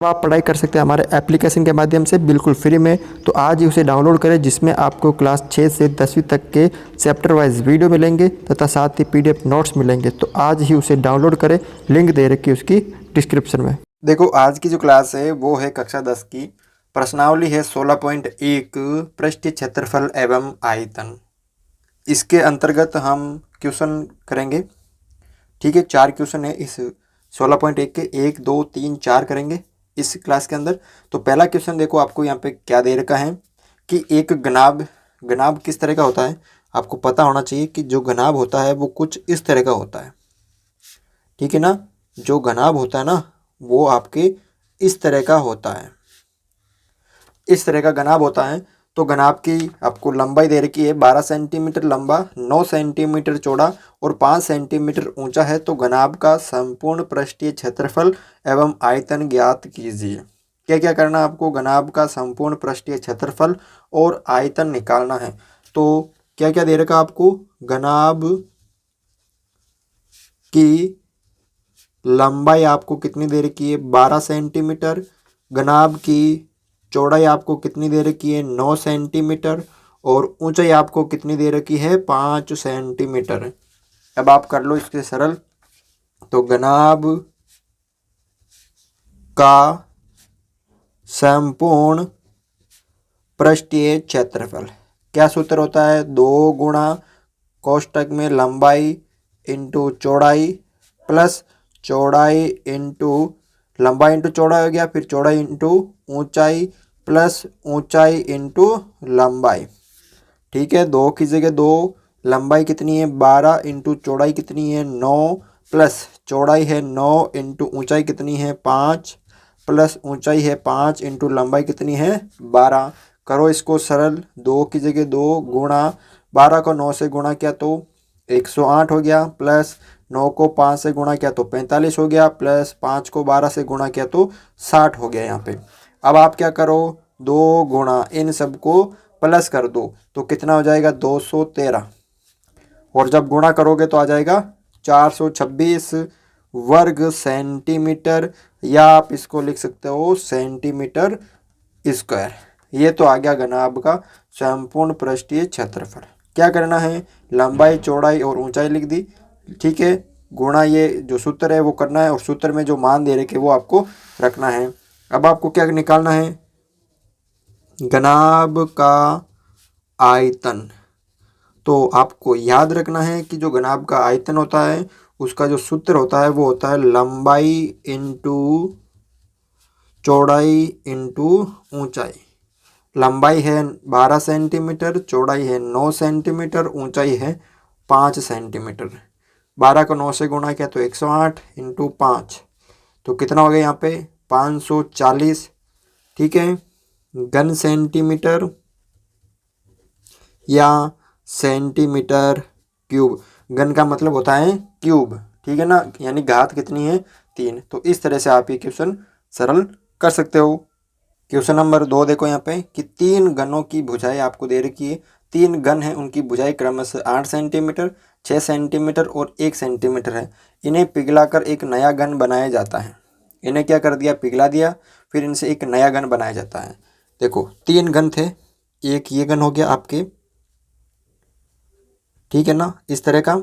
आप पढ़ाई कर सकते हैं हमारे एप्लीकेशन के माध्यम से बिल्कुल फ्री में। तो आज ही उसे डाउनलोड करें, जिसमें आपको क्लास 6 से 10वीं तक के चैप्टर वाइज वीडियो मिलेंगे तथा साथ ही पीडीएफ नोट्स मिलेंगे। तो आज ही उसे डाउनलोड करें, लिंक दे रखी है उसकी डिस्क्रिप्शन में। देखो, आज की जो क्लास है वो है कक्षा 10 की। प्रश्नावली है 16.1 पृष्ठीय क्षेत्रफल एवं आयतन। इसके अंतर्गत हम क्वेश्चन करेंगे। ठीक है, 4 क्वेश्चन है इस 16.1 के, 1 2 3 4 करेंगे इस क्लास के अंदर। तो पहला क्वेश्चन देखो, आपको यहाँ पे क्या दे रखा है कि एक घनाभ किस तरह का होता है। आपको पता होना चाहिए कि जो घनाभ होता है वो कुछ इस तरह का होता है। ठीक है ना, जो घनाभ होता है ना वो आपके इस तरह का होता है, इस तरह का घनाभ होता है। तो घनाभ की आपको लंबाई दे रखी है 12 सेंटीमीटर लंबा, 9 सेंटीमीटर चौड़ा और 5 सेंटीमीटर ऊंचा है। तो घनाभ का संपूर्ण पृष्ठीय क्षेत्रफल एवं आयतन ज्ञात कीजिए। क्या क्या करना है आपको? घनाभ का संपूर्ण पृष्ठीय क्षेत्रफल और आयतन निकालना है। तो क्या क्या दे रखा आपको? घनाभ की लंबाई आपको कितनी दे रखी है? 12 सेंटीमीटर। घनाभ की चौड़ाई आपको कितनी दे रखी है? 9 सेंटीमीटर। और ऊंचाई आपको कितनी दे रखी है? 5 सेंटीमीटर। अब आप कर लो इसके सरल। तो घनाभ का संपूर्ण पृष्ठीय क्षेत्रफल, क्या सूत्र होता है? 2 गुणा कोष्टक में लंबाई इंटू चौड़ाई प्लस चौड़ाई इंटू लंबाई इंटू चौड़ाई हो गया, फिर चौड़ाई इंटू ऊंचाई प्लस ऊंचाई इंटू लंबाई। ठीक है, 2 की जगह 2, लंबाई कितनी है 12 इंटू चौड़ाई कितनी है 9 प्लस चौड़ाई है 9 इंटू ऊंचाई कितनी है 5 प्लस ऊंचाई है 5 इंटू लंबाई कितनी है 12। करो इसको सरल। 2 की जगह 2 गुणा 12 को 9 से गुणा किया तो 108 हो गया, प्लस 9 को 5 से गुणा किया तो 45 हो गया, प्लस 5 को 12 से गुणा किया तो 60 हो गया यहाँ पे। अब आप क्या करो? 2 गुणा इन सबको प्लस कर दो तो कितना हो जाएगा? 213। और जब गुणा करोगे तो आ जाएगा 426 वर्ग सेंटीमीटर, या आप इसको लिख सकते हो सेंटीमीटर स्क्वायर। ये तो आ गया घनाभ का संपूर्ण पृष्ठीय क्षेत्रफल। क्या करना है? लंबाई चौड़ाई और ऊंचाई लिख दी। ठीक है, गुणा ये जो सूत्र है वो करना है और सूत्र में जो मान दे रखे वो आपको रखना है। अब आपको क्या निकालना है? घनाभ का आयतन। तो आपको याद रखना है कि जो घनाभ का आयतन होता है उसका जो सूत्र होता है वो होता है लंबाई इंटू चौड़ाई इंटू ऊंचाई। लंबाई है 12 सेंटीमीटर, चौड़ाई है 9 सेंटीमीटर, ऊंचाई है 5 सेंटीमीटर। 12 को 9 से गुणा किया तो 108 इंटू 5, तो कितना हो गया यहाँ पे? 540। ठीक है, घन सेंटीमीटर या सेंटीमीटर क्यूब। घन का मतलब होता है क्यूब, ठीक है ना, यानी घात कितनी है? 3। तो इस तरह से आप ये क्वेश्चन सरल कर सकते हो। क्वेश्चन नंबर 2 देखो यहाँ पे कि 3 घनों की भुजाएं आपको दे रखी है। 3 घन है, उनकी भुजाएं क्रमशः 8 सेंटीमीटर, 6 सेंटीमीटर और 1 सेंटीमीटर है। इन्हें पिघलाकर एक नया घन बनाया जाता है। इन्हें क्या कर दिया? पिघला दिया, फिर इनसे एक नया घन बनाया जाता है। देखो 3 घन थे, एक ये घन हो गया आपके, ठीक है ना, इस तरह का।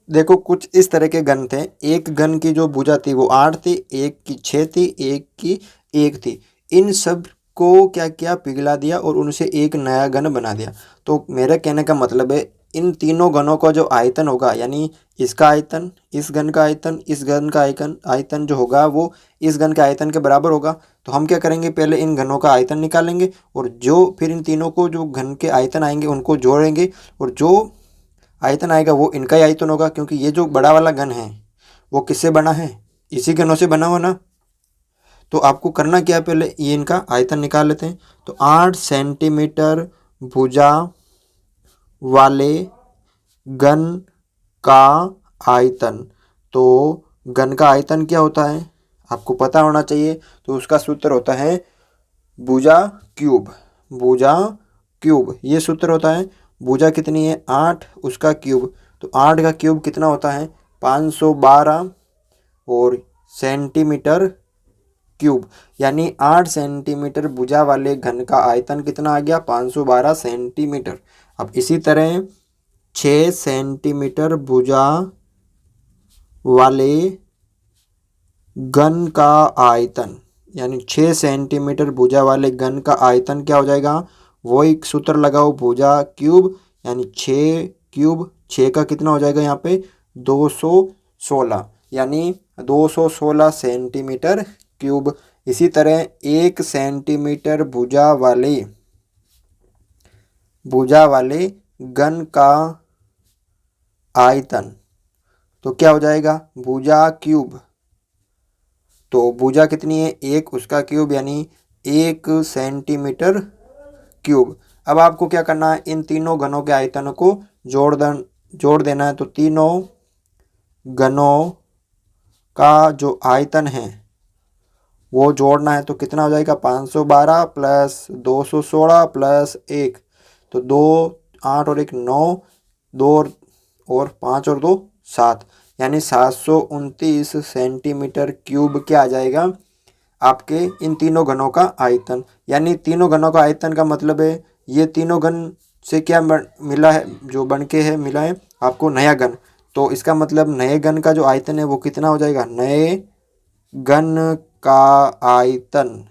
देखो कुछ इस तरह के घन थे। एक घन की जो भुजा थी वो 8 थी, एक की 6 थी, एक की 1 थी। इन सब को क्या किया? पिघला दिया और उनसे एक नया घन बना दिया। तो मेरे कहने का मतलब है इन तीनों घनों का जो आयतन होगा, यानी इसका आयतन, इस घन का आयतन, इस घन का आयतन जो होगा वो इस घन के आयतन के बराबर होगा। तो हम क्या करेंगे? पहले इन घनों का आयतन निकालेंगे और जो फिर इन तीनों को जो घन के आयतन आएंगे उनको जोड़ेंगे, और जो आयतन आएगा वो इनका ही आयतन होगा, क्योंकि ये जो बड़ा वाला घन है वो किससे बना है? इसी घनों से बना हुआ ना। तो आपको करना क्या है? पहले ये इनका आयतन निकाल लेते हैं। तो 8 सेंटीमीटर भुजा वाले घन का आयतन। तो घन का आयतन क्या होता है आपको पता होना चाहिए। तो उसका सूत्र होता है भुजा क्यूब। भुजा क्यूब ये सूत्र होता है। भुजा कितनी है? 8, उसका क्यूब। तो 8 का क्यूब कितना होता है? 512 और सेंटीमीटर क्यूब, यानी 8 सेंटीमीटर भुजा वाले घन का आयतन कितना आ गया 512 सेंटीमीटर। अब इसी तरह 6 सेंटीमीटर भुजा वाले घन का आयतन, यानी 6 सेंटीमीटर भुजा वाले घन का आयतन क्या हो जाएगा, वो एक सूत्र लगाओ, भुजा क्यूब, यानी 6 क्यूब, 6 का कितना हो जाएगा यहाँ पे 216, यानी 216 सेंटीमीटर क्यूब। इसी तरह 1 सेंटीमीटर भुजा वाले घन का आयतन, तो क्या हो जाएगा भुजा क्यूब, तो भुजा कितनी है 1, उसका क्यूब, यानी 1 सेंटीमीटर क्यूब। अब आपको क्या करना है, इन तीनों घनों के आयतनों को जोड़ देना है। तो तीनों घनों का जो आयतन है वो जोड़ना है, तो कितना हो जाएगा 512 प्लस 216 प्लस 1, तो 2 8 और 1 9, 2 और 5 और 2 7, यानी 729 सेंटीमीटर क्यूब क्या आ जाएगा आपके इन तीनों घनों का आयतन। यानी तीनों घनों का आयतन का मतलब है ये तीनों घन से क्या मिला है, जो बन के है मिला है आपको नया घन, तो इसका मतलब नए घन का जो आयतन है वो कितना हो जाएगा, नए घन का आयतन।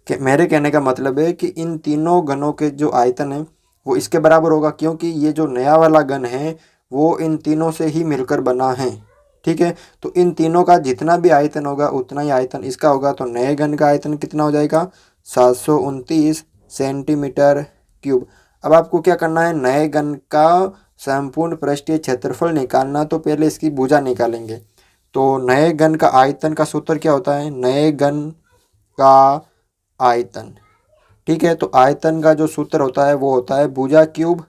मेरे कहने का मतलब है कि इन तीनों घनों के जो आयतन है वो इसके बराबर होगा, क्योंकि ये जो नया वाला घन है वो इन तीनों से ही मिलकर बना है। ठीक है, तो इन तीनों का जितना भी आयतन होगा उतना ही आयतन इसका होगा, तो नए घन का आयतन कितना हो जाएगा 729 सेंटीमीटर क्यूब। अब आपको क्या करना है, नए घन का संपूर्ण पृष्ठीय क्षेत्रफल निकालना, तो पहले इसकी भुजा निकालेंगे। तो नए घन का आयतन का सूत्र क्या होता है, नए घन का आयतन। ठीक है, तो आयतन का जो सूत्र होता है वो होता है भुजा क्यूब।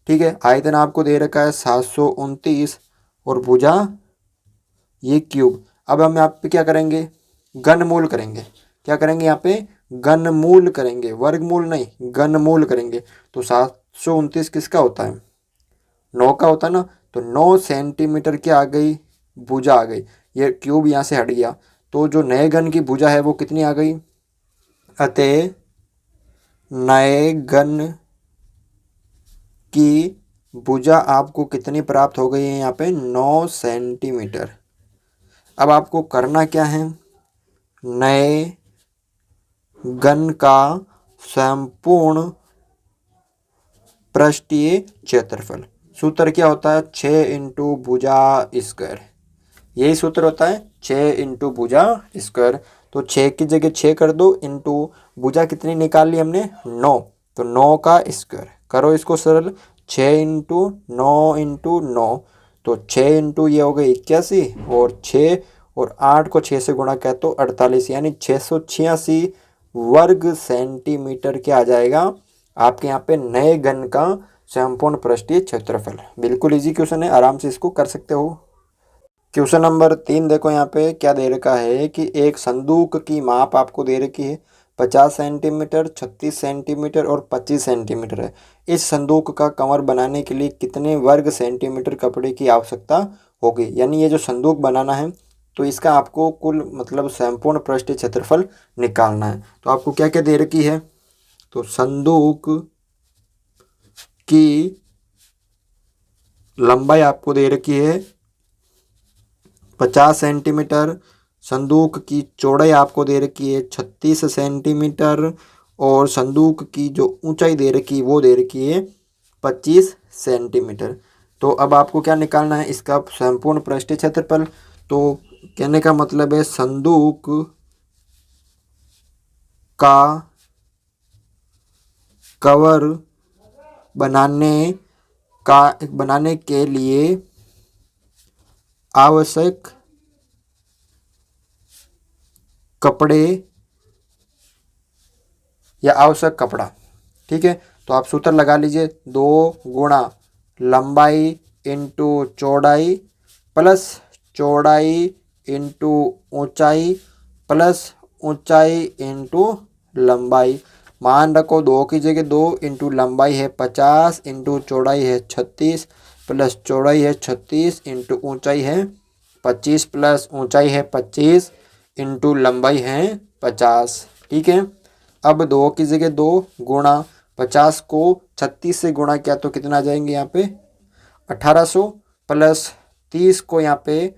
ठीक है, आयतन आपको दे रखा है 729 और भुजा ये क्यूब। अब हम यहाँ पे क्या करेंगे, घनमूल करेंगे। क्या करेंगे यहाँ पे, घनमूल करेंगे, वर्गमूल नहीं घनमूल करेंगे। तो 729 किसका होता है, 9 का होता है ना, तो 9 सेंटीमीटर क्या आ गई, भुजा आ गई। ये क्यूब यहाँ से हट गया, तो जो नए घन की भुजा है वो कितनी आ गई, अतः नए घन की भुजा आपको कितनी प्राप्त हो गई है यहाँ पे 9 सेंटीमीटर। अब आपको करना क्या है, नए घन का संपूर्ण पृष्ठीय क्षेत्रफल, सूत्र क्या होता है 6 इंटू भुजा स्क्वायर, यही सूत्र होता है 6 इंटू भुजा स्क्वायर। तो 6 की जगह 6 कर दो, इंटू भुजा कितनी निकाल ली हमने 9, तो 9 का स्क्वायर करो इसको सरल, 6 इंटू 9 इंटू 9, तो 6 इंटू ये हो गई 81, और 6 और 8 को 6 से गुणा किया तो 48, यानी 686 वर्ग सेंटीमीटर क्या आ जाएगा आपके यहाँ पे नए घन का संपूर्ण पृष्ठीय क्षेत्रफल। बिल्कुल इजी क्वेश्चन है, आराम से इसको कर सकते हो। क्वेश्चन नंबर 3 देखो, यहाँ पे क्या दे रखा है कि एक संदूक की माप आपको दे रखी है 50 सेंटीमीटर, 36 सेंटीमीटर और 25 सेंटीमीटर है। इस संदूक का कवर बनाने के लिए कितने वर्ग सेंटीमीटर कपड़े की आवश्यकता होगी, यानी ये जो संदूक बनाना है तो इसका आपको कुल मतलब संपूर्ण पृष्ठीय क्षेत्रफल निकालना है। तो आपको क्या क्या दे रखी है, तो संदूक की लंबाई आपको दे रखी है 50 सेंटीमीटर, संदूक की चौड़ाई आपको दे रखी है 36 सेंटीमीटर, और संदूक की जो ऊंचाई दे रखी है वो दे रखी है 25 सेंटीमीटर। तो अब आपको क्या निकालना है, इसका संपूर्ण पृष्ठीय क्षेत्रफल। तो कहने का मतलब है संदूक का कवर बनाने के लिए आवश्यक कपड़े या आवश्यक कपड़ा। ठीक है, तो आप सूत्र लगा लीजिए, 2 गुणा लंबाई इंटू चौड़ाई प्लस चौड़ाई इंटू ऊंचाई प्लस ऊंचाई इंटू लंबाई। मान रखो 2 की जगह 2 इंटू लंबाई है 50 इंटू चौड़ाई है 36 प्लस चौड़ाई है 36 इंटू ऊंचाई है 25 प्लस ऊंचाई है 25 इंटू लंबाई है 50। ठीक है, अब 2 की जगह 2 गुणा 50 को 36 से गुणा किया तो कितना आ जाएंगे यहाँ पे 1800, प्लस 30 को यहाँ पे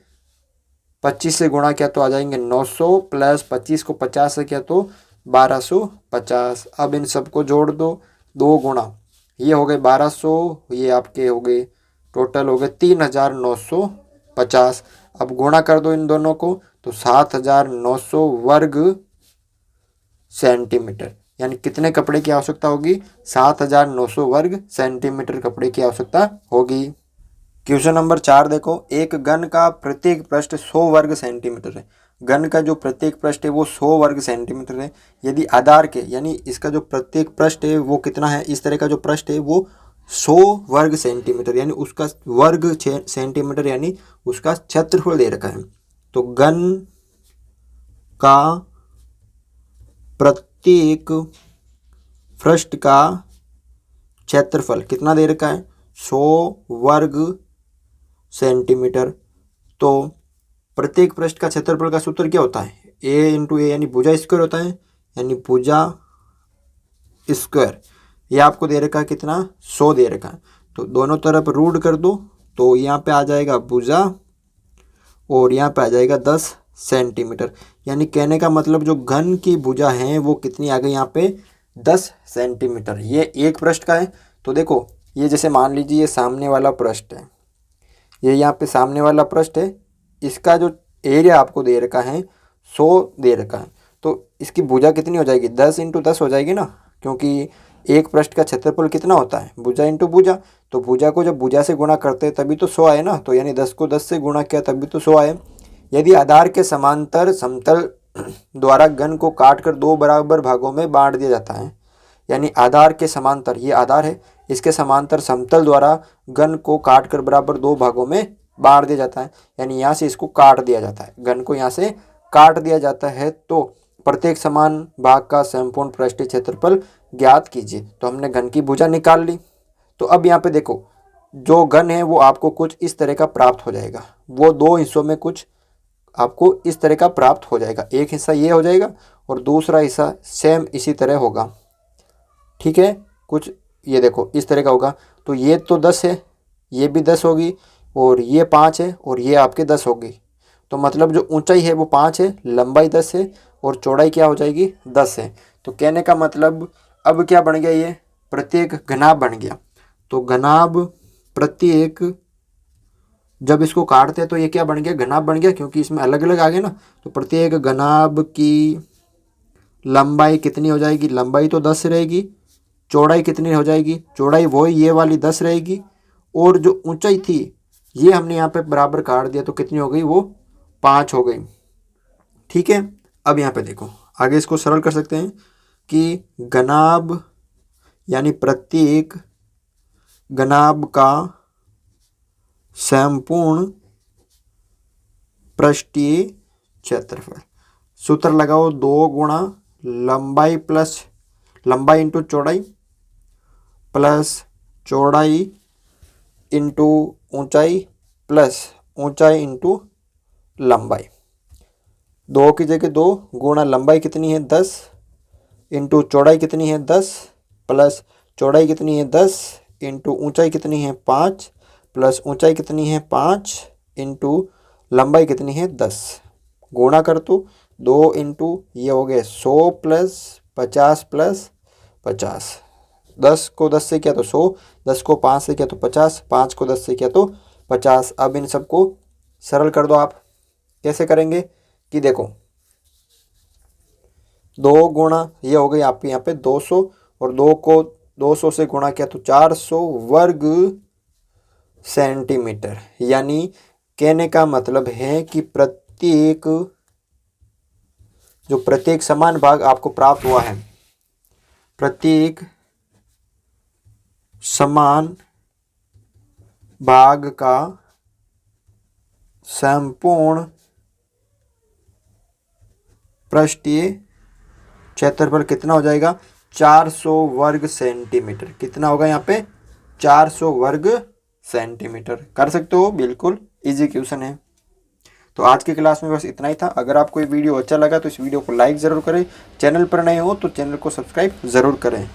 25 से गुणा किया तो आ जाएंगे 900, प्लस 25 को 50 से किया तो 1250। अब इन सबको जोड़ दो, 2 गुणा ये हो गए 1200, ये आपके हो गए टोटल हो गए 3950। अब गुणा कर दो इन दोनों को तो 7900 वर्ग सेंटीमीटर, यानी कितने कपड़े की आवश्यकता होगी 7900 वर्ग सेंटीमीटर कपड़े की आवश्यकता होगी। क्वेश्चन नंबर 4 देखो, एक घन का प्रत्येक पृष्ठ 100 वर्ग सेंटीमीटर है। घन का जो प्रत्येक पृष्ठ है वो 100 वर्ग सेंटीमीटर है। यदि आधार के यानी इसका जो प्रत्येक पृष्ठ है वो कितना है, इस तरह का जो पृष्ठ है वो 100 वर्ग सेंटीमीटर यानी उसका वर्ग सेंटीमीटर यानी उसका क्षेत्रफल दे रखा है। तो घन का प्रत्येक पृष्ठ का क्षेत्रफल कितना दे रखा है 100 वर्ग सेंटीमीटर। तो प्रत्येक पृष्ठ का क्षेत्रफल का सूत्र क्या होता है, ए इंटू ए यानी भुजा स्क्वायर होता है, यानी भुजा स्क्वायर। ये आपको दे रखा है कितना 100 दे रखा है, तो दोनों तरफ रूट कर दो तो यहाँ पे आ जाएगा भुजा और यहाँ पे आ जाएगा 10 सेंटीमीटर। यानी कहने का मतलब जो घन की भुजा है वो कितनी आ गई यहाँ पे 10 सेंटीमीटर। ये एक पृष्ठ का है। तो देखो ये जैसे मान लीजिए ये सामने वाला पृष्ठ है, ये यहाँ पे सामने वाला पृष्ठ है, इसका जो एरिया आपको दे रखा है 100 दे रखा है, तो इसकी भुजा कितनी हो जाएगी 10 इंटू 10 हो जाएगी ना, क्योंकि एक पृष्ठ का क्षेत्रफल कितना होता है भुजा इंटू भुजा। तो भुजा को जब भुजा से गुणा करते हैं तभी तो 100 आए ना, तो यानी 10 को 10 से गुणा किया तभी तो 100 आए। यदि आधार के समांतर समतल द्वारा घन को काटकर 2 बराबर भागों में बांट दिया जाता है, यानी आधार के समांतर, ये आधार है, इसके समांतर समतल द्वारा घन को काटकर बराबर 2 भागों में बांट दिया जाता है, यानी यहाँ से इसको काट दिया जाता है, घन को यहाँ से काट दिया जाता है। तो प्रत्येक समान भाग का संपूर्ण पृष्ठीय क्षेत्रफल ज्ञात कीजिए। तो हमने घन की भुजा निकाल ली। तो अब यहाँ पे देखो जो घन है वो आपको कुछ इस तरह का प्राप्त हो जाएगा, वो 2 हिस्सों में कुछ आपको इस तरह का प्राप्त हो जाएगा। एक हिस्सा ये हो जाएगा और दूसरा हिस्सा सेम इसी तरह होगा। ठीक है, कुछ ये देखो इस तरह का होगा। तो ये तो 10 है, ये भी 10 होगी, और ये 5 है, और ये आपके 10 होगी। तो मतलब जो ऊंचाई है वो 5 है, लंबाई 10 है, और चौड़ाई क्या हो जाएगी 10 है। तो कहने का मतलब अब क्या बन गया, ये प्रत्येक घनाभ बन गया। तो घनाभ प्रत्येक, जब इसको काटते हैं तो ये क्या बन गया घनाभ बन गया, क्योंकि इसमें अलग अलग आ गए ना। तो प्रत्येक घनाभ की लंबाई कितनी हो जाएगी, लंबाई तो 10 रहेगी, चौड़ाई कितनी हो जाएगी, चौड़ाई वही ये वाली 10 रहेगी, और जो ऊंचाई थी ये हमने यहाँ पे बराबर काट दिया तो कितनी हो गई, वो 5 हो गई। ठीक है, अब यहाँ पे देखो आगे इसको सरल कर सकते हैं कि घनाभ यानी प्रत्येक घनाभ का संपूर्ण पृष्ठीय क्षेत्रफल। सूत्र लगाओ 2 गुणा लंबाई प्लस लंबाई इंटू चौड़ाई प्लस चौड़ाई इंटू ऊंचाई प्लस ऊंचाई इंटू लंबाई। 2 की जगह 2 गुणा लंबाई कितनी है 10 इंटू चौड़ाई कितनी है 10 प्लस चौड़ाई कितनी है 10 इंटू ऊंचाई कितनी है 5 प्लस ऊंचाई कितनी है 5 इंटू लंबाई कितनी है 10। गुणा कर तो 2 इंटू ये हो गए 100 प्लस 50 प्लस 50। 10 को 10 से किया तो 100, 10 को 5 से किया तो 50, 5 को 10 से किया तो 50। अब इन सबको सरल कर दो आप। कैसे करेंगे कि देखो 2 गुणा ये हो गई आपके यहाँ पे 200, और 2 को 200 से गुणा किया तो 400 वर्ग सेंटीमीटर। यानी कहने का मतलब है कि प्रत्येक समान भाग आपको प्राप्त हुआ है, प्रत्येक समान भाग का संपूर्ण पृष्ठीय क्षेत्रफल कितना हो जाएगा 400 वर्ग सेंटीमीटर। कितना होगा यहाँ पे 400 वर्ग सेंटीमीटर। कर सकते हो, बिल्कुल इजी क्वेश्चन है। तो आज की क्लास में बस इतना ही था। अगर आपको ये वीडियो अच्छा लगा तो इस वीडियो को लाइक ज़रूर करें, चैनल पर नए हो तो चैनल को सब्सक्राइब ज़रूर करें।